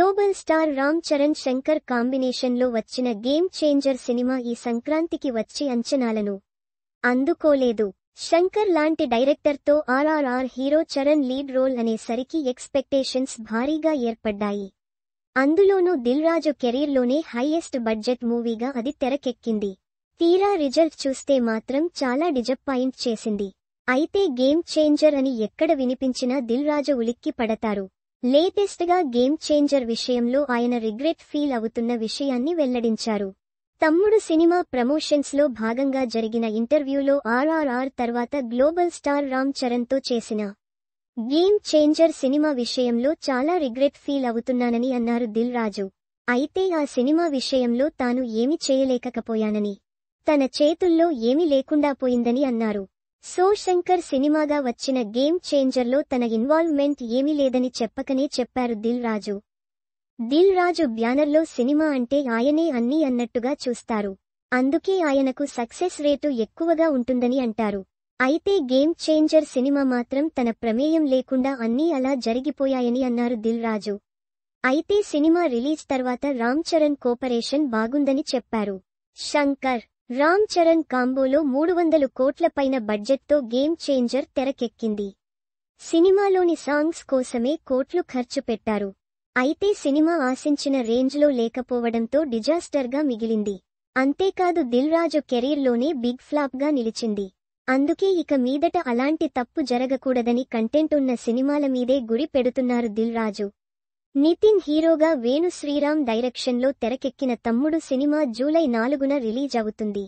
Global star Ram Charan Shankar కాంబినేషన్లో వచ్చిన game changer cinema ఈ సంక్రాంతికి వచ్చి అంచనాలను అందుకోలేదు. శంకర్ లాంటి డైరెక్టర్తో RRR hero Charan lead role అనేసరికి ఎక్స్పెక్టేషన్స్ భారీగా ఏర్పడ్డాయి. అందులోనూ దిల్ రాజు కెరీర్లోనే హైయెస్ట్ బడ్జెట్ మూవీగా అది తెరకెక్కింది. తీరా రిజల్ట్ చూస్తే మాత్రం చాలా డిజపాయింట్ చేసింది. అయితే గేమ్ చేంజర్ అని ఎక్కడ వినిపించినా దిల్ రాజు ఉలిక్కి పడతారు. లేటెస్ట్ గా గేమ్ చేంజర్ విషయంలో ఆయన రిగ్రెట్ ఫీల్ అవుతున్న విషయాన్ని వెల్లడించారు. తమ్ముడు సినిమా ప్రమోషన్స్ లో భాగంగా జరిగిన ఇంటర్వ్యూలో ఆర్ఆర్ఆర్ తర్వాత గ్లోబల్ స్టార్ రామ్ చరణ్ తో చేసిన గేమ్ చేంజర్ సినిమా విషయంలో చాలా రిగ్రెట్ ఫీల్ అవుతున్నానని అన్నారు దిల్ రాజు. అయితే ఆ సినిమా విషయంలో తాను ఏమి చేయలేకపోయానని, తన చేతుల్లో ఏమీ లేకుండా పోయిందని అన్నారు. సో శంకర్ సినిమాగా వచ్చిన గేమ్ చేంజర్లో తన ఇన్వాల్వ్మెంట్ ఏమీ లేదని చెప్పకనే చెప్పారు దిల్ రాజు. దిల్ రాజు బ్యానర్లో సినిమా అంటే ఆయనే అన్నీ అన్నట్టుగా చూస్తారు. అందుకే ఆయనకు సక్సెస్ రేటు ఎక్కువగా ఉంటుందని అంటారు. అయితే గేమ్ చేంజర్ సినిమా మాత్రం తన ప్రమేయం లేకుండా అన్నీ అలా జరిగిపోయాయని అన్నారు దిల్ రాజు. అయితే సినిమా రిలీజ్ తర్వాత రామ్ చరణ్ కోపరేషన్ బాగుందని చెప్పారు. శంకర్, రామ్ చరణ్ కాంబోలో 300 కోట్ల పైన బడ్జెట్తో గేమ్ చేంజర్ తెరకెక్కింది. సినిమాలోని సాంగ్స్ కోసమే కోట్లు ఖర్చు పెట్టారు. అయితే సినిమా ఆశించిన రేంజ్లో లేకపోవడంతో డిజాస్టర్గా మిగిలింది. అంతేకాదు దిల్ రాజు కెరీర్లోనే బిగ్ ఫ్లాప్గా నిలిచింది. అందుకే ఇక మీదట అలాంటి తప్పు జరగకూడదని కంటెంట్ ఉన్న సినిమాల మీదే గురి పెడుతున్నారు దిల్ రాజు. నితిన్ హీరోగా వేణు శ్రీరామ్ డైరెక్షన్లో తెరకెక్కిన తమ్ముడు సినిమా జూలై 4న రిలీజ్ అవుతుంది.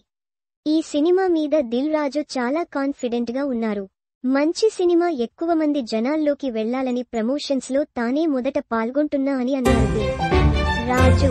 ఈ సినిమా మీద దిల్ రాజు చాలా కాన్ఫిడెంట్ గా ఉన్నారు. మంచి సినిమా ఎక్కువ మంది జనాల్లోకి వెళ్లాలని ప్రమోషన్స్ లో తానే మొదట పాల్గొంటున్నా అని అన్నారు దిల్ రాజు.